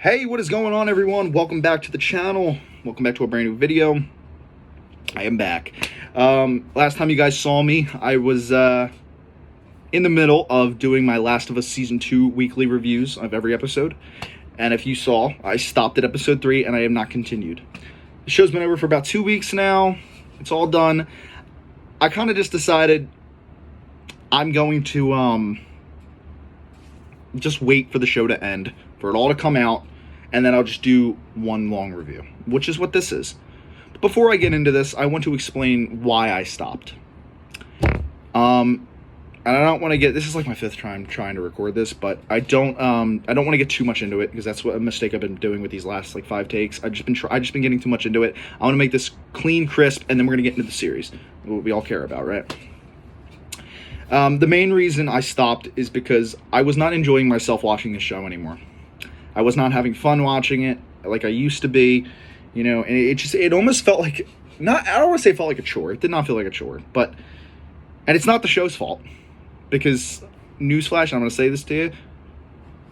Hey, what is going on, everyone? Welcome back to the channel. Welcome back to a brand new video. I am back. Last time you guys saw me, I was in the middle of doing my Last of Us Season 2 weekly reviews of every episode. And if you saw, I stopped at episode 3 and I have not continued. The show's been over for about 2 weeks now. It's all done. I kind of just decided I'm going to just wait for the show to end, for it all to come out, and then I'll just do one long review, which is what this is. But before I get into this, I want to explain why I stopped. And I don't want to get, this is like my 5th time trying to record this, but I don't want to get too much into it, because that's what a mistake I've been doing with these last like 5 takes. I've just been getting too much into it. I want to make this clean, crisp, and then we're going to get into the series, what we all care about, right? The main reason I stopped is because I was not enjoying myself watching the show anymore. I was not having fun watching it like I used to be, you know, and it almost felt like, I don't want to say it felt like a chore. It did not feel like a chore, and it's not the show's fault, because, newsflash, I'm going to say this to you,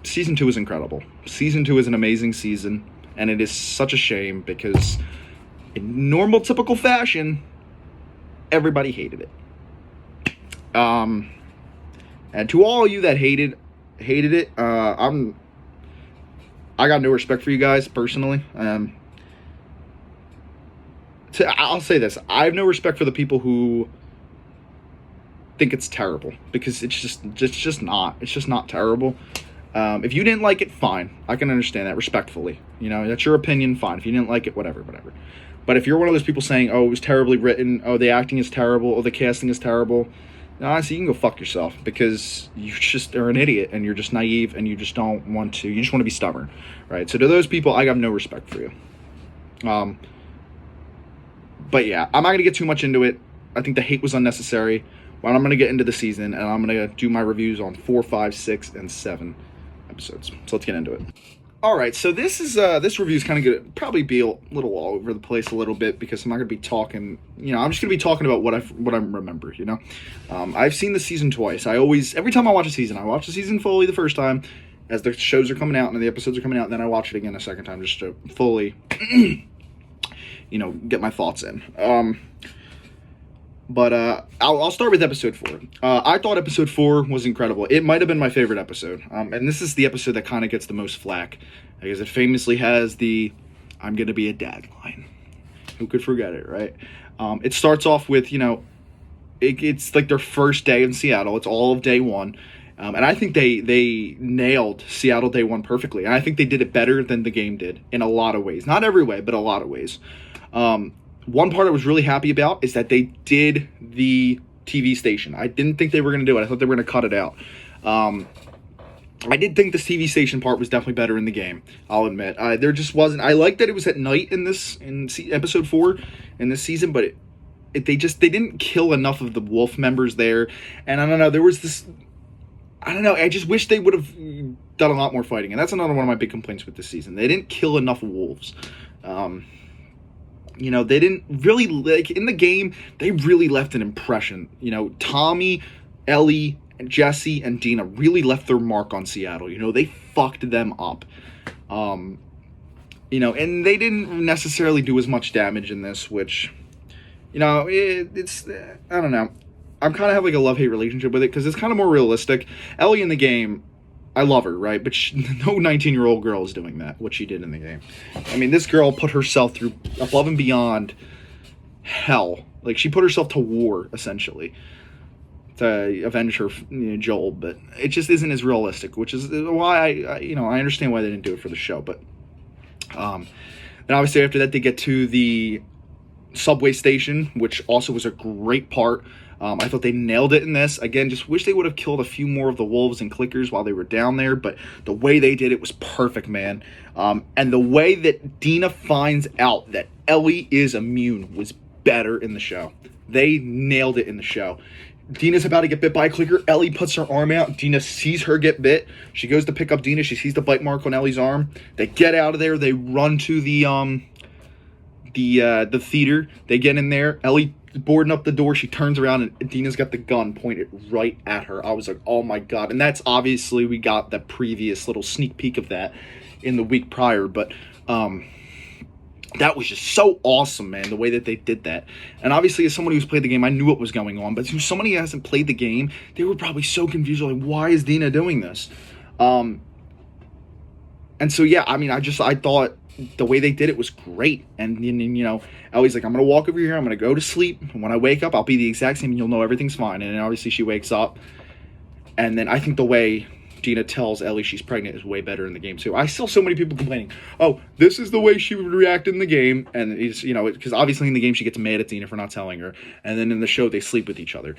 Season 2 is incredible. Season 2 is an amazing season, and it is such a shame because, in normal, typical fashion, everybody hated it. And to all you that hated it, I got no respect for you guys personally. I'll say this: I have no respect for the people who think it's terrible, because it's just not terrible. If you didn't like it, fine. I can understand that respectfully. You know, that's your opinion. Fine. If you didn't like it, whatever. But if you're one of those people saying, "Oh, it was terribly written," "Oh, the acting is terrible," "Oh, the casting is terrible," honestly, you can go fuck yourself, because you just are an idiot and you're just naive and you just don't want to. You just want to be stubborn, right? So to those people, I got no respect for you. But yeah, I'm not going to get too much into it. I think the hate was unnecessary. But I'm going to get into the season, and I'm going to do my reviews on 4, 5, 6, and 7 episodes. So let's get into it. All right, so this review is kind of going to probably be a little all over the place a little bit, because I'm not going to be talking, you know, I'm just going to be talking about what I remember, you know. I've seen the season twice. Every time I watch the season fully the first time, as the shows are coming out and the episodes are coming out, and then I watch it again a second time just to fully, you know, get my thoughts in. But I'll start with episode 4. I thought episode 4 was incredible. It might have been my favorite episode. And this is the episode that kind of gets the most flack, because it famously has the "I'm gonna be a dad" line. Who could forget it, right? It starts off with, you know, it's like their first day in Seattle. It's all of day 1. And I think they nailed Seattle day 1 perfectly. And I think they did it better than the game did in a lot of ways. Not every way, but a lot of ways. One part I was really happy about is that they did the TV station. I didn't think they were going to do it. I thought they were going to cut it out. I did think this TV station part was definitely better in the game, I'll admit. There just wasn't... I like that it was at night in episode 4 in this season, but they didn't kill enough of the wolf members there. And I don't know, there was this... I don't know, I just wish they would have done a lot more fighting. And that's another one of my big complaints with this season. They didn't kill enough wolves. You know, they didn't really, like, in the game, they really left an impression. You know, Tommy, Ellie, and Jesse, and Dina really left their mark on Seattle. You know, they fucked them up. You know, and they didn't necessarily do as much damage in this, which, you know, it's, I don't know. I'm kind of have like a love-hate relationship with it, because it's kind of more realistic. Ellie in the game, I love her, right? But no 19-year-old girl is doing that, what she did in the game. I mean, this girl put herself through above and beyond hell. Like, she put herself to war, essentially, to avenge her, you know, Joel. But it just isn't as realistic, which is why I understand why they didn't do it for the show. But then obviously after that, they get to the subway station, which also was a great part. I thought they nailed it in this. Again, just wish they would have killed a few more of the wolves and clickers while they were down there, but the way they did it was perfect, man. And the way that Dina finds out that Ellie is immune was better in the show. They nailed it in the show. Dina's about to get bit by a clicker. Ellie puts her arm out. Dina sees her get bit. She goes to pick up Dina. She sees the bite mark on Ellie's arm. They get out of there. They run to the theater. They get in there. Ellie boarding up the door. She turns around and Dina's got the gun pointed right at her. I was like, oh my god. And that's obviously, we got the previous little sneak peek of that in the week prior, but that was just so awesome, man, the way that they did that. And obviously, as somebody who's played the game, I knew what was going on. But to somebody who hasn't played the game, they were probably so confused, like, why is Dina doing this? And so, yeah, I mean, I thought the way they did it was great. And you know, Ellie's like, I'm going to walk over here. I'm going to go to sleep. And when I wake up, I'll be the exact same, and you'll know everything's fine. And then obviously she wakes up. And then I think the way Dina tells Ellie she's pregnant is way better in the game too. I still so many people complaining, oh, this is the way she would react in the game, and it's, you know, because obviously in the game she gets mad at Dina for not telling her, and then in the show they sleep with each other.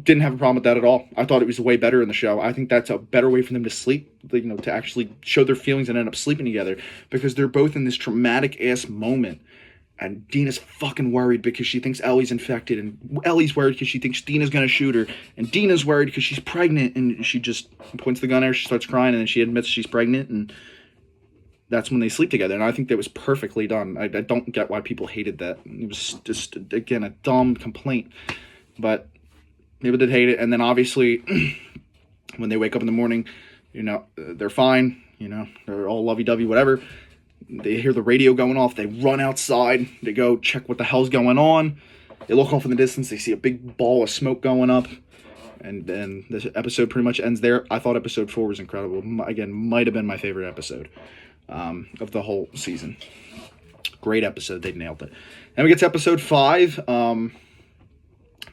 Didn't have a problem with that at all. I thought it was way better in the show. I think that's a better way for them to sleep, you know, to actually show their feelings and end up sleeping together, because they're both in this traumatic ass moment. And Dina's fucking worried because she thinks Ellie's infected. And Ellie's worried because she thinks Dina's going to shoot her. And Dina's worried because she's pregnant. And she just points the gun at her. She starts crying. And then she admits she's pregnant. And that's when they sleep together. And I think that was perfectly done. I don't get why people hated that. It was just, again, a dumb complaint. But people did hate it. And then obviously, when they wake up in the morning, you know, they're fine. You know, they're all lovey-dovey, whatever. They hear the radio going off. They run outside. They go check what the hell's going on. They look off in the distance. They see a big ball of smoke going up. And then this episode pretty much ends there. I thought episode 4 was incredible. Again, might have been my favorite episode of the whole season. Great episode. They nailed it. Then we get to episode 5.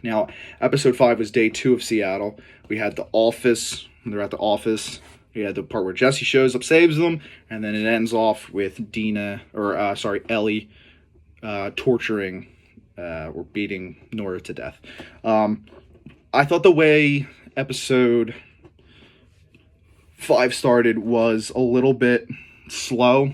Now, episode 5 was day 2 of Seattle. We had the office. They're at the office. We had the part where Jesse shows up, saves them, and then it ends off with Ellie torturing or beating Nora to death. I thought the way episode 5 started was a little bit slow.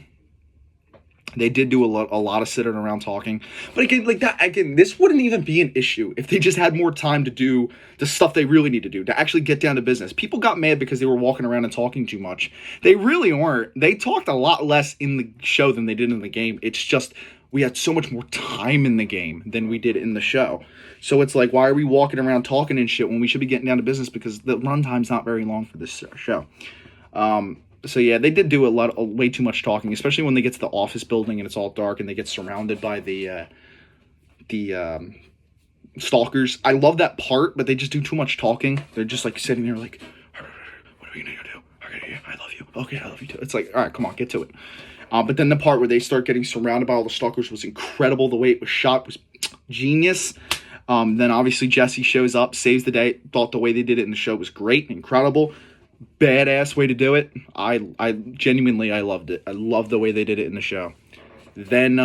They did do a lot of sitting around talking. But again, this wouldn't even be an issue if they just had more time to do the stuff they really need to do, to actually get down to business. People got mad because they were walking around and talking too much. They really weren't. They talked a lot less in the show than they did in the game. It's just we had so much more time in the game than we did in the show. So it's like, why are we walking around talking and shit when we should be getting down to business? Because the runtime's not very long for this show. So yeah, they did do way too much talking, especially when they get to the office building and it's all dark and they get surrounded by the stalkers. I love that part, but they just do too much talking. They're just like sitting there like, what are we gonna do? Okay, yeah, I love you. Okay, I love you too. It's like, all right, come on, get to it. But then the part where they start getting surrounded by all the stalkers was incredible. The way it was shot was genius. Then obviously Jesse shows up, saves the day. Thought the way they did it in the show was great, incredible. Badass way to do it. I genuinely loved it. I love the way they did it in the show. Then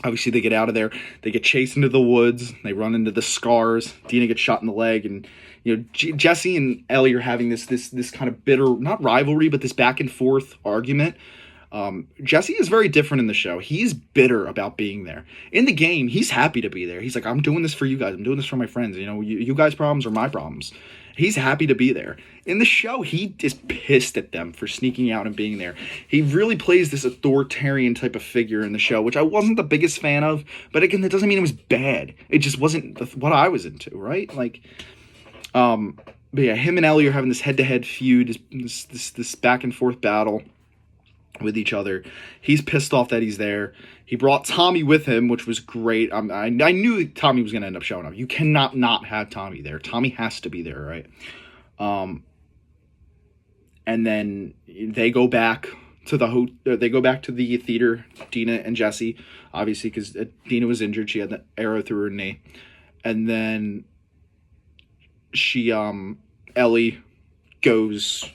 obviously they get out of there. They get chased into the woods. They run into the scars. Dina gets shot in the leg, and you know Jesse and Ellie are having this kind of bitter, not rivalry, but this back and forth argument. Jesse is very different in the show. He's bitter about being there. In the game, he's happy to be there. He's like, I'm doing this for you guys. I'm doing this for my friends. You know, you guys' problems are my problems. He's happy to be there. In the show, he is pissed at them for sneaking out and being there. He really plays this authoritarian type of figure in the show, which I wasn't the biggest fan of. But again, that doesn't mean it was bad. It just wasn't what I was into, right? Like, but yeah, him and Ellie are having this head-to-head feud, this back and forth battle with each other. He's pissed off that he's there. He brought Tommy with him, which was great. I knew Tommy was going to end up showing up. You cannot not have Tommy there. Tommy has to be there, right? And then they go back to the theater, Dina and Jesse, obviously, because Dina was injured. She had the arrow through her knee. And then Ellie goes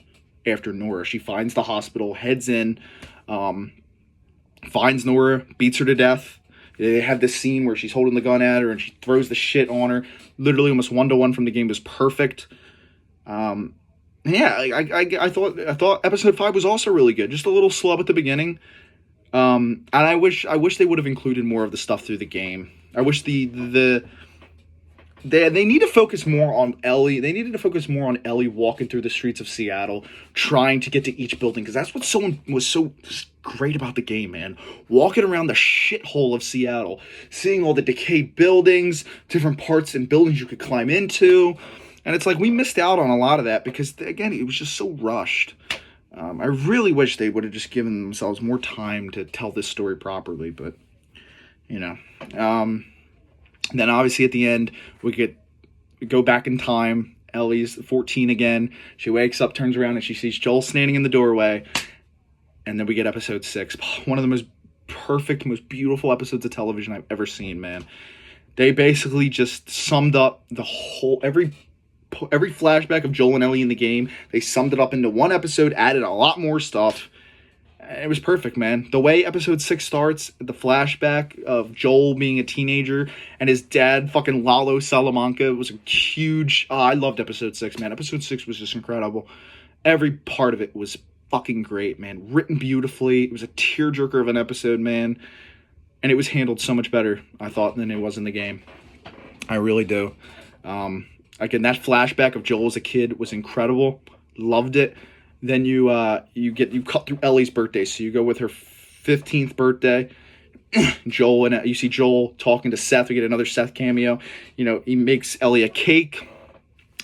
after Nora. She finds the hospital, heads in, finds Nora, beats her to death. They have this scene where she's holding the gun at her and she throws the shit on her. Literally almost 1-to-1 from the game. Was perfect. Yeah, I thought episode 5 was also really good. Just a little slow at the beginning. And I wish they would have included more of the stuff through the game. I wish they need to focus more on Ellie. They needed to focus more on Ellie walking through the streets of Seattle, trying to get to each building, because that's what was so great about the game, man. Walking around the shithole of Seattle, seeing all the decayed buildings, different parts and buildings you could climb into. And it's like we missed out on a lot of that because, again, it was just so rushed. I really wish they would have just given themselves more time to tell this story properly, but, you know. Then obviously at the end, we go back in time. Ellie's 14 again. She wakes up, turns around, and she sees Joel standing in the doorway. And then we get episode 6. One of the most perfect, most beautiful episodes of television I've ever seen, man. They basically just summed up the whole, every flashback of Joel and Ellie in the game. They summed it up into one episode, added a lot more stuff. It was perfect, man. The way episode 6 starts, the flashback of Joel being a teenager and his dad, fucking Lalo Salamanca, was a huge... I loved episode 6, man. Episode 6 was just incredible. Every part of it was fucking great, man. Written beautifully. It was a tearjerker of an episode, man. And it was handled so much better, I thought, than it was in the game. I really do. Again, that flashback of Joel as a kid was incredible. Loved it. Then you cut through Ellie's birthday, so you go with her 15th birthday. You see Joel talking to Seth. We get another Seth cameo. You know, he makes Ellie a cake,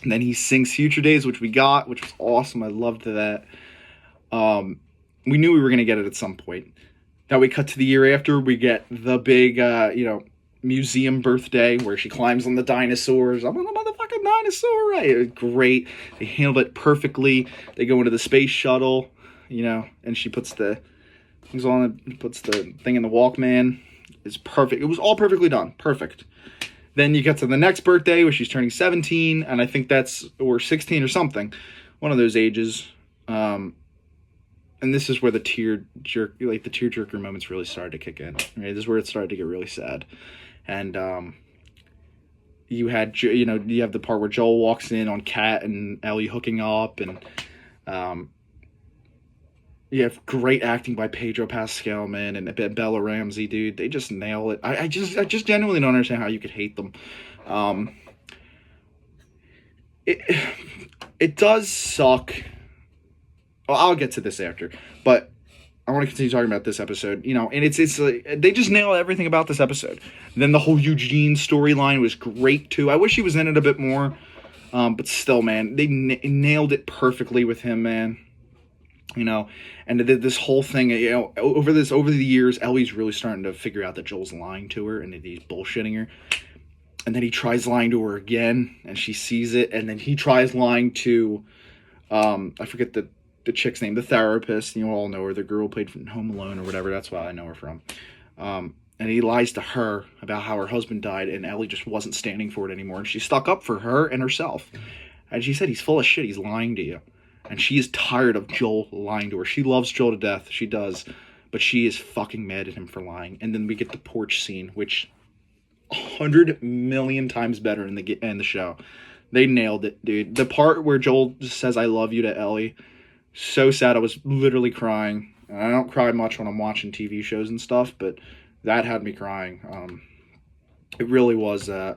and then he sings "Future Days," which was awesome. I loved that. We knew we were gonna get it at some point. Now we cut to the year after. We get the big, museum birthday where she climbs on the dinosaurs. I'm on the motherfucking dinosaur, right? It was great. They handled it perfectly. They go into the space shuttle, and she puts the things on it, puts the thing in the Walkman. It's perfect. It was all perfectly done. Perfect. Then you get to the next birthday where she's turning 17, and I think or 16 or something. One of those ages. And this is where the tearjerker moments really started to kick in. Right? This is where it started to get really sad. And you have the part where Joel walks in on Kat and Ellie hooking up, and you have great acting by Pedro Pascal, man, and Bella Ramsey, dude. They just nail it. I just genuinely don't understand how you could hate them. It does suck. Well, I'll get to this after, but I want to continue talking about this episode, and it's like, they just nail everything about this episode. Then the whole Eugene storyline was great too. I wish he was in it a bit more, but still, man, they nailed it perfectly with him, man. And this whole thing, over the years, Ellie's really starting to figure out that Joel's lying to her and that he's bullshitting her. And then he tries lying to her again, and she sees it, and then he tries lying to, I forget the chick's name, the therapist. You all know her, the girl who played from Home Alone or whatever. That's why I know her from. And he lies to her about how her husband died, and Ellie just wasn't standing for it anymore. And she stuck up for her and herself. And she said, he's full of shit. He's lying to you. And she is tired of Joel lying to her. She loves Joel to death. She does. But she is fucking mad at him for lying. And then we get the porch scene, which 100 million times better in the show. They nailed it, dude. The part where Joel just says, I love you to Ellie. So sad. I was literally crying. And I don't cry much when I'm watching TV shows and stuff, but that had me crying. It really was sad.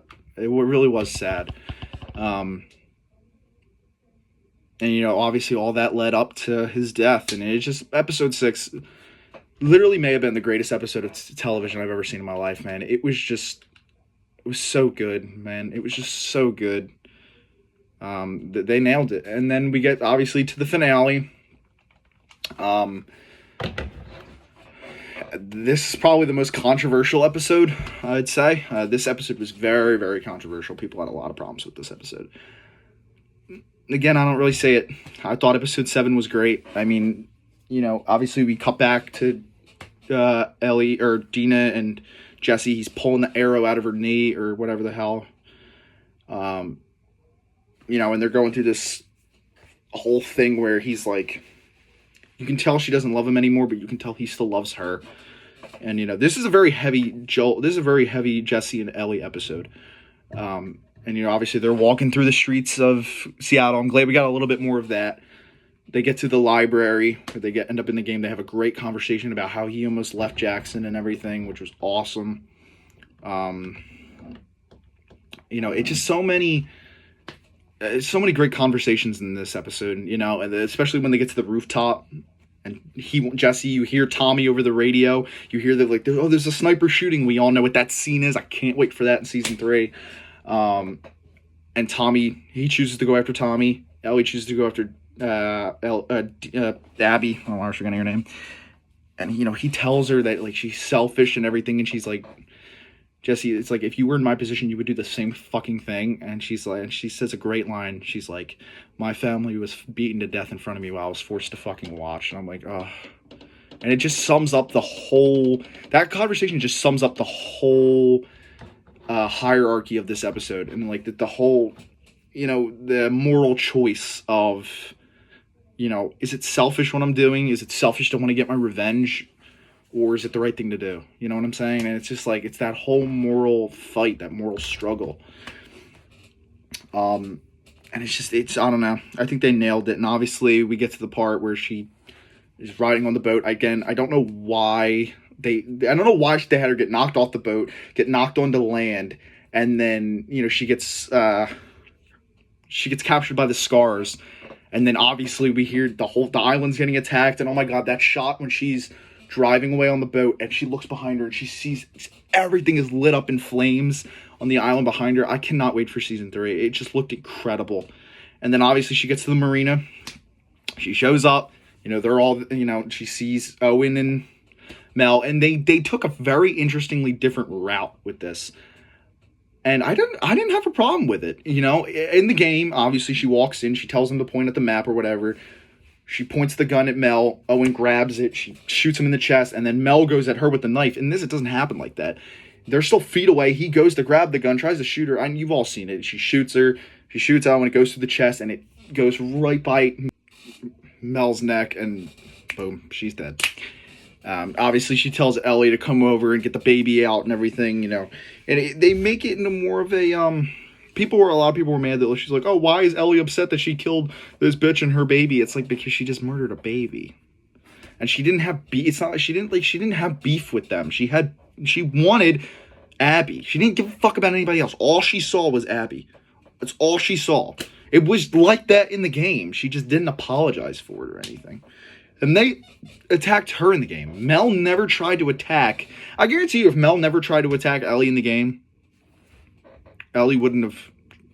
And obviously all that led up to his death, and it's just episode 6 literally may have been the greatest episode of television I've ever seen in my life, man. It was so good, man. It was just so good. They nailed it. And then we get obviously to the finale. This is probably the most controversial episode, I'd say. This episode was very, very controversial. People had a lot of problems with this episode. Again, I don't really say it. I thought episode 7 was great. I mean, obviously we cut back to Ellie or Dina and Jesse. He's pulling the arrow out of her knee or whatever the hell. And they're going through this whole thing where he's like, you can tell she doesn't love him anymore, but you can tell he still loves her. And, this is a very heavy Jesse and Ellie episode. And, obviously they're walking through the streets of Seattle. I'm glad we got a little bit more of that. They get to the library where they end up in the game. They have a great conversation about how he almost left Jackson and everything, which was awesome. It's just so many great conversations in this episode, and especially when they get to the rooftop and Jesse, you hear Tommy over the radio. You hear that there's a sniper shooting. We all know what that scene is. I can't wait for that in season 3. And Tommy, he chooses to go after Tommy. Ellie chooses to go after Abby. I don't know why I was forgetting her name. And he tells her that like she's selfish and everything, and she's like, Jesse, it's like if you were in my position, you would do the same fucking thing. And she's like, and she says a great line. She's like, my family was beaten to death in front of me while I was forced to fucking watch. And I'm like, oh. And it just sums up the whole. That conversation just sums up the whole hierarchy of this episode, and like the whole, the moral choice of, is it selfish what I'm doing? Is it selfish to want to get my revenge? Or is it the right thing to do? You know what I'm saying? And it's just like, it's that whole moral fight, that moral struggle. And it's I don't know. I think they nailed it. And obviously we get to the part where she is riding on the boat. Again, I don't know why they had her get knocked off the boat, get knocked onto land, and then, she gets captured by the Scars. And then obviously we hear the island's getting attacked. And oh my God, that shot when she's driving away on the boat and she looks behind her and she sees everything is lit up in flames on the island behind her. I cannot wait for season 3. It just looked incredible. And then obviously she gets to the marina. She shows up, they're all, she sees Owen and Mel, and they took a very interestingly different route with this. And I didn't have a problem with it. In the game, obviously she walks in, she tells him to point at the map or whatever. She points the gun at Mel. Owen grabs it. She shoots him in the chest. And then Mel goes at her with the knife. In this, it doesn't happen like that. They're still feet away. He goes to grab the gun, tries to shoot her. You've all seen it. She shoots her. She shoots Owen. It goes through the chest. And it goes right by Mel's neck. And boom, she's dead. Obviously, she tells Ellie to come over and get the baby out and everything, And they make it into more of a... a lot of people were mad that she's like, oh, why is Ellie upset that she killed this bitch and her baby? It's like, because she just murdered a baby, and she didn't have beef. It's not like she didn't have beef with them. She wanted Abby. She didn't give a fuck about anybody else. All she saw was Abby. That's all she saw. It was like that in the game. She just didn't apologize for it or anything. And they attacked her in the game. Mel never tried to attack. I guarantee you, if Mel never tried to attack Ellie in the game, Ellie wouldn't have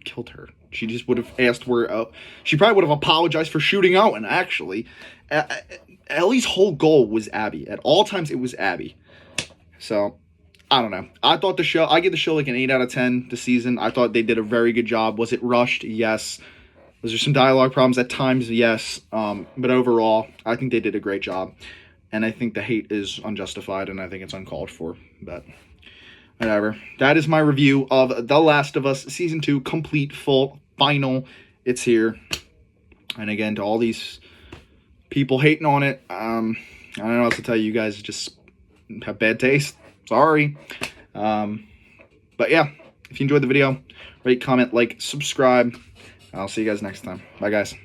killed her. She just would have asked where... she probably would have apologized for shooting Owen, actually. Ellie's whole goal was Abby. At all times, it was Abby. So, I don't know. I give the show like an 8 out of 10 this season. I thought they did a very good job. Was it rushed? Yes. Was there some dialogue problems at times? Yes. But overall, I think they did a great job. And I think the hate is unjustified, and I think it's uncalled for. But... whatever. That is my review of The Last of Us Season 2, complete, full, final. It's here. And again, to all these people hating on it, I don't know what to tell you. You guys just have bad taste. Sorry. But yeah, if you enjoyed the video, rate, comment, like, subscribe. I'll see you guys next time. Bye, guys.